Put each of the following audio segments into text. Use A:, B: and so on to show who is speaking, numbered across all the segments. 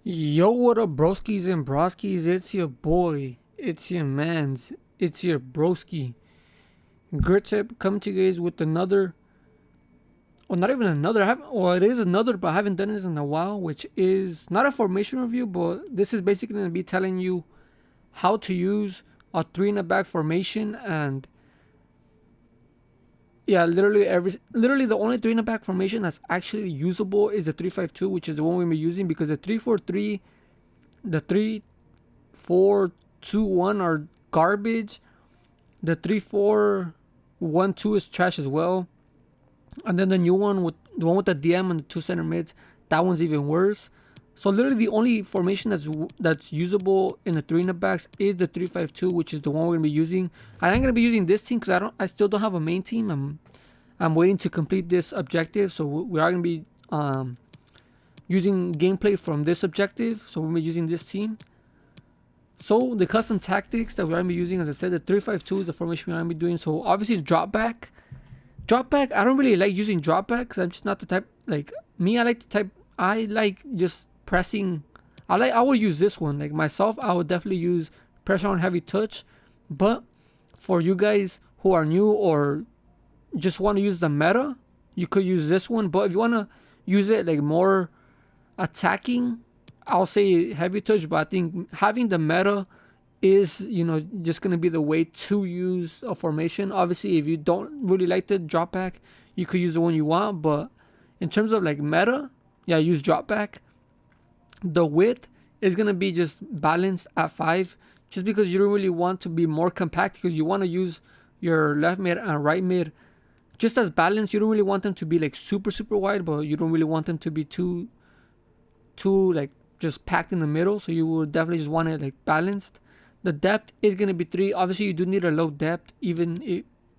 A: Yo, what up, broskies and broskies? It's your boy, it's your mans, it's your broski. Gritip coming to you guys with another, well, not even another. Well, it is another, but I haven't done this in a while, which is not a formation review, but this is basically going to be telling you how to use a three in the back formation. And yeah, literally the only three in the back formation that's actually usable is the 3-5-2, which is the one we've been using because the 3-4-3, the 3-4-2-1 are garbage. The 3-4-1-2 is trash as well. And then the new one with the one with the DM and the two center mids, that one's even worse. So literally the only formation that's usable in the three in the backs is the 3-5-2, which is the one we're gonna be using. I am gonna be using this team because I still don't have a main team. I'm waiting to complete this objective, so we are gonna be using gameplay from this objective. So we'll be using this team. So the custom tactics that we're gonna be using, as I said, the 3-5-2 is the formation we're gonna be doing. So obviously drop back. Drop back, I don't really like using drop back because I'm just not the type, like me, I like just pressing. I will use this one. Like myself, I would definitely use pressure on heavy touch. But for you guys who are new or just want to use the meta, you could use this one. But if you want to use it like more attacking, I'll say heavy touch. But I think having the meta is, just going to be the way to use a formation. Obviously, if you don't really like the drop back, you could use the one you want. But in terms of like meta, yeah, use drop back. The width is going to be just balanced at 5, just because you don't really want to be more compact, because you want to use your left mid and right mid just as balanced. You don't really want them to be like super wide, but you don't really want them to be too like just packed in the middle. So you will definitely just want it like balanced. The depth is gonna be 3. Obviously, you do need a low depth, even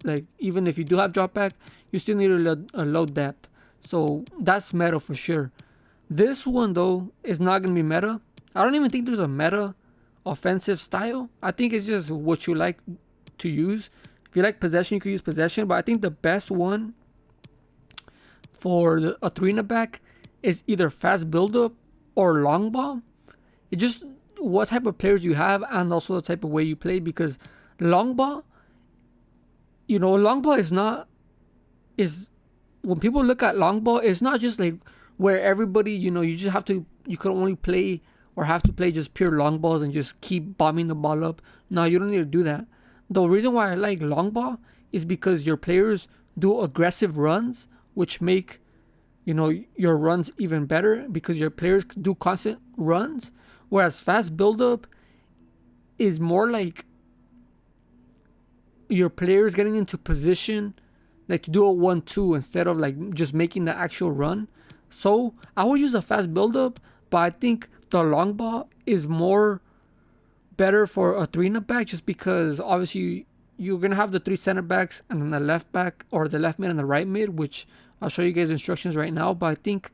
A: if you do have drop back, you still need a low depth. So that's meta for sure. This one though is not gonna be meta. I don't even think there's a meta offensive style. I think it's just what you like to use. If you like possession, you can use possession. But I think the best one for a three in the back is either fast build up or long ball. It just what type of players you have and also the type of way you play, because long ball, long ball is when people look at long ball, it's not just like where everybody, you just have to, you can only play or have to play just pure long balls and just keep bombing the ball up. No, you don't need to do that. The reason why I like long ball is because your players do aggressive runs, which make your runs even better because your players do constant runs. Whereas fast build up is more like your players getting into position, like to do a 1-2 instead of like just making the actual run. So I would use a fast build up, but I think the long ball is more better for a three in the back, just because obviously you're gonna have the 3 center backs and then the left back or the left mid and the right mid, which I'll show you guys instructions right now. But I think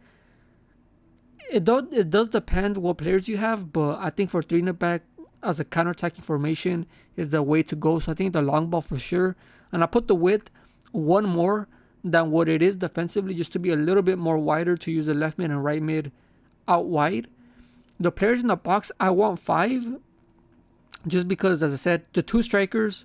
A: it does depend what players you have. But I think for three in the back as a counter-attacking formation is the way to go. So I think the long ball for sure. And I put the width one more than what it is defensively, just to be a little bit more wider, to use the left mid and right mid out wide. The players in the box, I want 5, just because, as I said, the 2 strikers,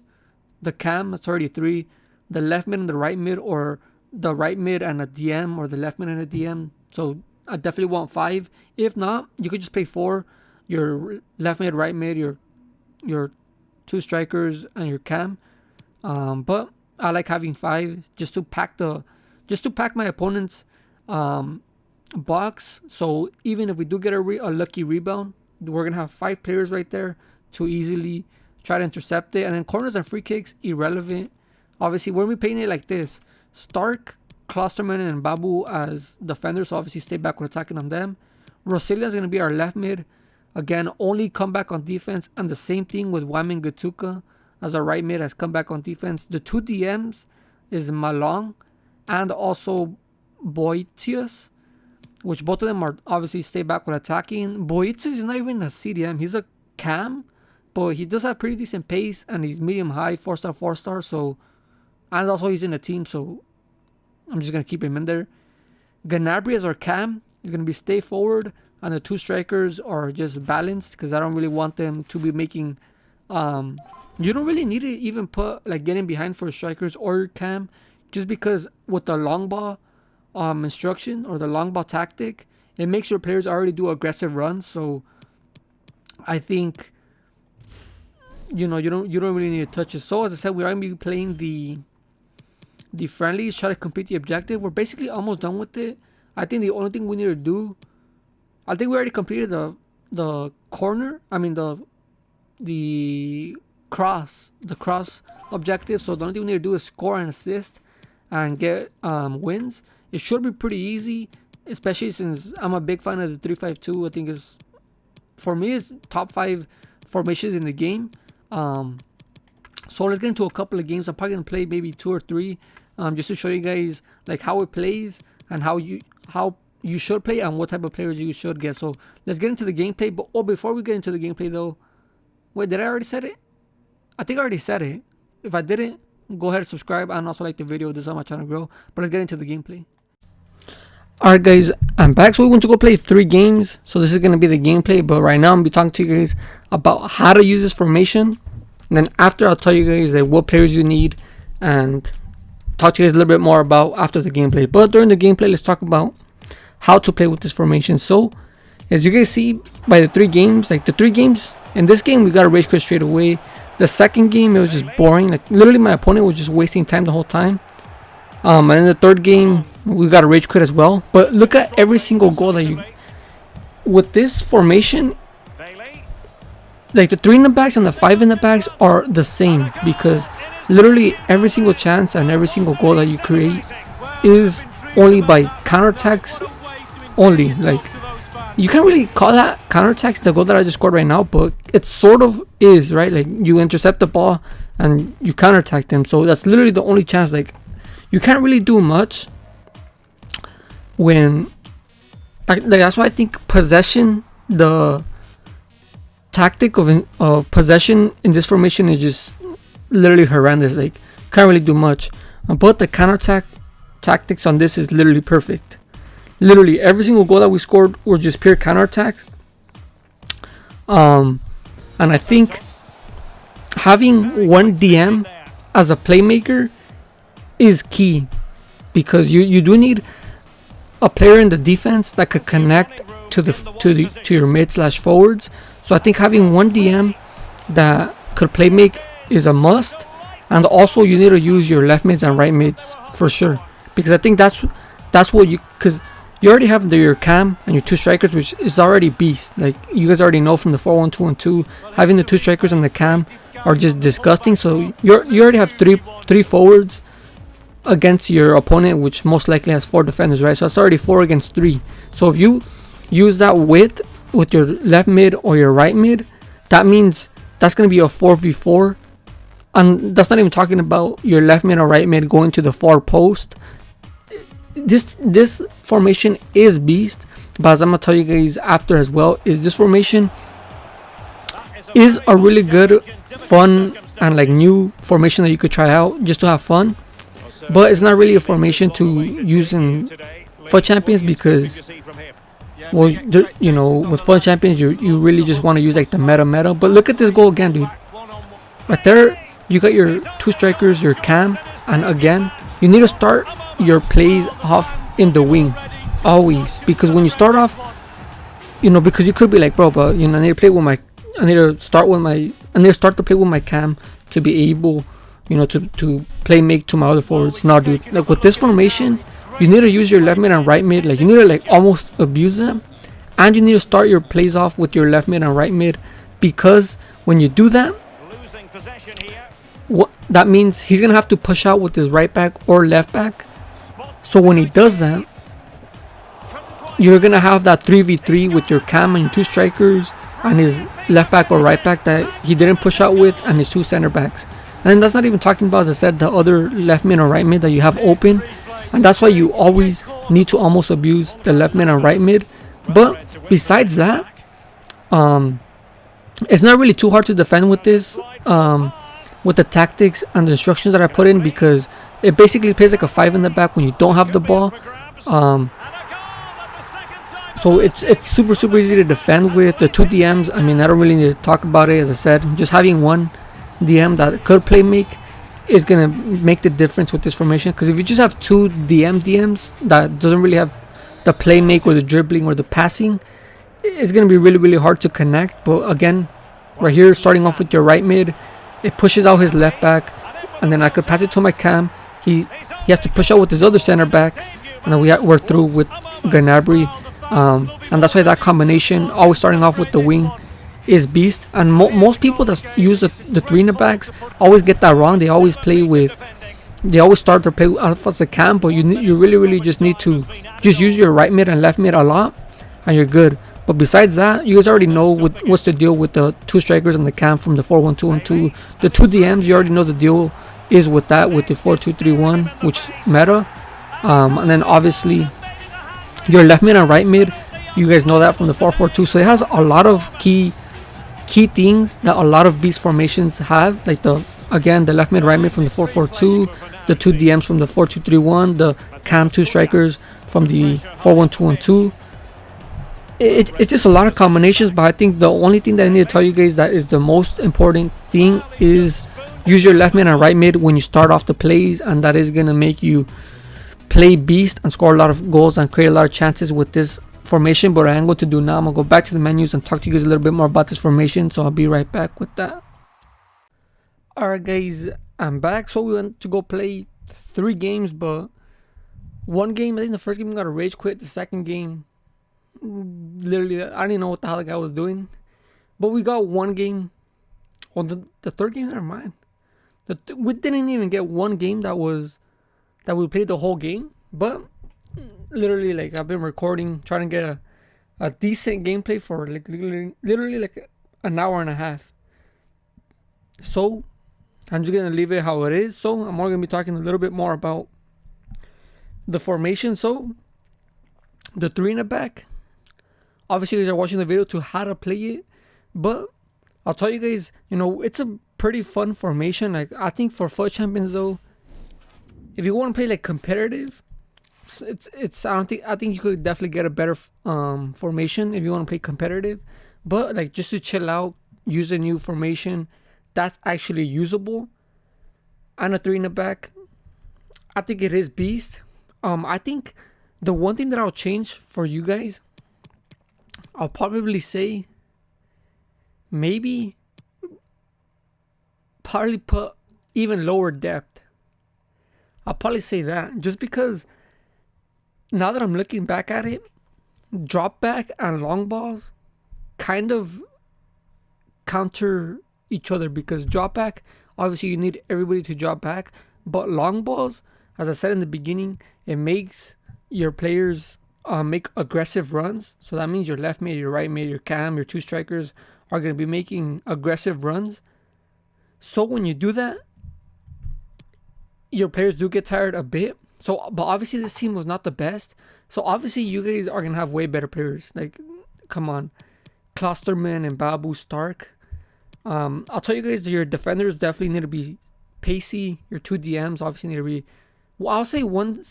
A: the cam, that's already 3. The left mid and the right mid, or the right mid and a DM, or the left mid and a DM. So I definitely want 5. If not, you could just pay 4. Your left mid, right mid, your 2 strikers, and your cam. But I like having 5 just to pack my opponent's box. So even if we do get a lucky rebound, we're gonna have 5 players right there to easily try to intercept it. And then corners and free kicks, irrelevant. Obviously, when we paint it like this, Stark, Klosterman, and Babu as defenders, so obviously stay back when attacking on them. Rosilia is going to be our left mid. Again, only come back on defense. And the same thing with Wyman Gatuka as our right mid, has come back on defense. The 2 DMs is Malong and also Boetius, which both of them are obviously stay back when attacking. Boetius is not even a CDM. He's a cam, but he does have pretty decent pace and he's medium high, 4-star, 4-star. So, and also he's in the team, so I'm just going to keep him in there. Gnabry as our cam is going to be stay forward. and the two strikers are just balanced, because I don't really want them to be making. You don't really need to even put like getting behind for strikers or cam, just because with the long ball instruction or the long ball tactic, it makes your players already do aggressive runs. So I think you don't really need to touch it. So as I said, we're gonna be playing the friendlies, try to complete the objective. We're basically almost done with it. I think the only thing we need to do, I think we already completed the corner. I mean the cross objective. So the only thing we need to do is score and assist and get wins. It should be pretty easy, especially since I'm a big fan of the 3-5-2. I think is, for me, it's top 5 formations in the game. So let's get into a couple of games. I'm probably gonna play maybe 2 or 3, just to show you guys like how it plays and how you should play and what type of players you should get. So let's get into the gameplay. But before we get into the gameplay though, wait, did I already said it? I think I already said it. If I didn't, go ahead and subscribe and also like the video. This is how my channel grow. But let's get into the gameplay. Alright guys, I'm back. So we went to go play 3 games. So this is going to be the gameplay. But right now I'm going to be talking to you guys about how to use this formation. And then after, I'll tell you guys like what players you need and talk to you guys a little bit more about after the gameplay. But during the gameplay, let's talk about how to play with this formation. So as you guys see by the 3 games, like the 3 games in this game, we got a rage quit straight away. The second game, it was just boring. Like literally my opponent was just wasting time the whole time. And in the third game, we got a rage quit as well. But look at every single goal that you, with this formation, like the 3 in the backs and the 5 in the backs are the same, because literally every single chance and every single goal that you create is only by counterattacks only. Like you can't really call that counterattacks, the goal that I just scored right now, but it sort of is, right? Like you intercept the ball and you counterattack them. So that's literally the only chance. Like you can't really do much when like that's why I think possession, the tactic of possession in this formation is just literally horrendous. Like can't really do much, but the counterattack tactics on this is literally perfect. Literally every single goal that we scored were just pure counterattacks. And I think having one DM as a playmaker is key, because you do need a player in the defense that could connect to your mid / forwards. So I think having one DM that could play make is a must. And also you need to use your left mids and right mids for sure, because I think that's what you, because you already have your cam and your 2 strikers, which is already beast. Like you guys already know from the 4-1-2-1-2, having the 2 strikers and the cam are just disgusting. So you already have three forwards against your opponent, which most likely has 4 defenders, right? So it's already 4 against 3. So if you use that width with your left mid or your right mid, that means that's going to be a 4v4. And that's not even talking about your left mid or right mid going to the far post. This formation is beast, but as I'm gonna tell you guys after as well, is this formation is a really good, fun, and like new formation that you could try out just to have fun. But it's not really a formation to use in FUT Champions, because, well, you know, with FUT Champions you really just want to use like the meta. But look at this goal again, dude. Right there, you got your 2 strikers, your cam, and again, you need to start your plays off in the wing always, because when you start off, you know, because you could be like, bro, but you know, I need to start the play with my cam to be able, you know, to play make to my other forwards. Now, dude, like with this formation, you need to use your left mid and right mid. Like you need to like almost abuse them, and you need to start your plays off with your left mid and right mid, because when you do that, what that means, he's gonna have to push out with his right back or left back. So when he does that, you're gonna have that 3v3 with your cam and 2 strikers and his left back or right back that he didn't push out with, and his 2 center backs. And that's not even talking about, as I said, the other left mid or right mid that you have open. And that's why you always need to almost abuse the left mid and right mid. But besides that, it's not really too hard to defend with this, with the tactics and the instructions that I put in, because it basically plays like a 5 in the back when you don't have the ball. So So it's super easy to defend with the two DMs. I mean, I don't really need to talk about it. As I said, just having one DM that could play make is gonna make the difference with this formation. Because if you just have two DMs that doesn't really have the play make or the dribbling or the passing, it's gonna be really hard to connect. But again, right here, starting off with your right mid, it pushes out his left back, and then I could pass it to my cam. He has to push out with his other center back, and then we're through with Gnabry. And that's why that combination, always starting off with the wing, is beast. And most people that use the three in the backs always get that wrong. They always start to play off as a cam, but you really just need to just use your right mid and left mid a lot, and you're good. But besides that, you guys already know what's the deal with the two strikers and the cam from the 4-1-2-1-2. The two DMs, you already know the deal is with that, with the 4-2-3-1, which meta. And then obviously your left mid and right mid, you guys know that from the 4-4-2. So it has a lot of key things that a lot of beast formations have, like the left mid, right mid from the 4-4-2, the two DMs from the 4-2-3-1, the cam two strikers from the 4-1-2-1-2. It's just a lot of combinations, but I think the only thing that I need to tell you guys that is the most important thing is use your left mid and right mid when you start off the plays, and that is gonna make you play beast and score a lot of goals and create a lot of chances with this formation. But I'm going to do now, I'm gonna go back to the menus and talk to you guys a little bit more about this formation, so I'll be right back with that. Alright guys, I'm back. So we went to go play 3 games, but one game, I think the first game we got a rage quit. The second game, literally I didn't know what the hell the guy was doing, but we got one game. Well, the third game, never mind. We didn't even get one game that we played the whole game. But literally, like, I've been recording, trying to get a decent gameplay for like literally like an hour and a half. So I'm just gonna leave it how it is. So I'm only gonna be talking a little bit more about the formation. So the 3 in the back, obviously you guys are watching the video to how to play it, but I'll tell you guys, it's a pretty fun formation. Like, I think for FUT Champions though, if you want to play like competitive, I think you could definitely get a better formation if you want to play competitive. But like, just to chill out, use a new formation that's actually usable, and a 3 in the back, I think it is beast. I think the one thing that I'll change for you guys, I'll probably say probably put even lower depth. I'll probably say that, just because now that I'm looking back at it, drop back and long balls kind of counter each other, because drop back, obviously you need everybody to drop back, but long balls, as I said in the beginning, it makes your players make aggressive runs. So that means your left mid, your right mid, your cam, your two strikers are going to be making aggressive runs. So when you do that, your players do get tired a bit. So, but obviously this team was not the best. So obviously you guys are going to have way better players. Like, come on. Klosterman and Babu Stark. I'll tell you guys, your defenders definitely need to be pacey. Your two DMs obviously need to be, well, I'll say one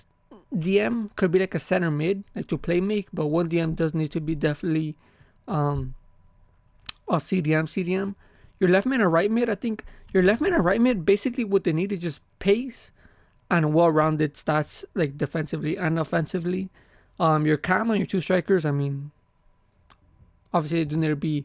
A: DM could be like a center mid, like to play make, but one DM does need to be definitely a CDM. Your left mid and right mid, I think your left mid and right mid, basically what they need is just pace and well-rounded stats, like defensively and offensively. Your cam and your two strikers, I mean, obviously they do need to be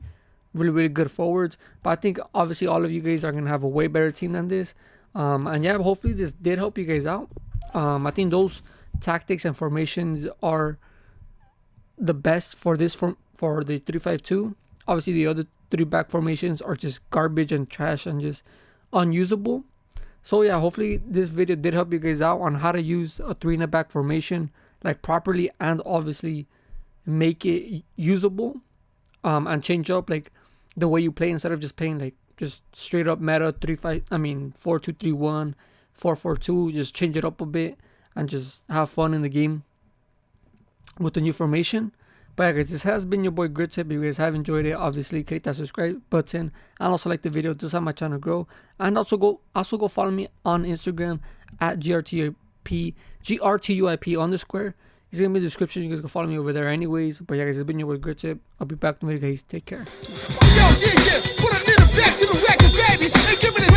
A: really good forwards, but I think obviously all of you guys are gonna have a way better team than this. And yeah, hopefully this did help you guys out. I think those tactics and formations are the best for this for the 3-5-2. Obviously the other 3 back formations are just garbage and trash and just unusable. So yeah, hopefully this video did help you guys out on how to use a 3 in the back formation like properly, and obviously make it usable, and change up like the way you play, instead of just playing like just straight up meta 4-2-3-1, 4-4-2. Just change it up a bit and just have fun in the game with the new formation. But yeah guys, this has been your boy Grit Tip. If you guys have enjoyed it, obviously click that subscribe button and also like the video to help my channel grow. And also go follow me on Instagram at GRTUIP_. It's gonna be in the description. You guys can follow me over there anyways. But yeah, guys, it's been your boy Grit Tip. I'll be back in the video, guys. Take care.
B: Yo, DJ, put a little back to the record, baby, and give me the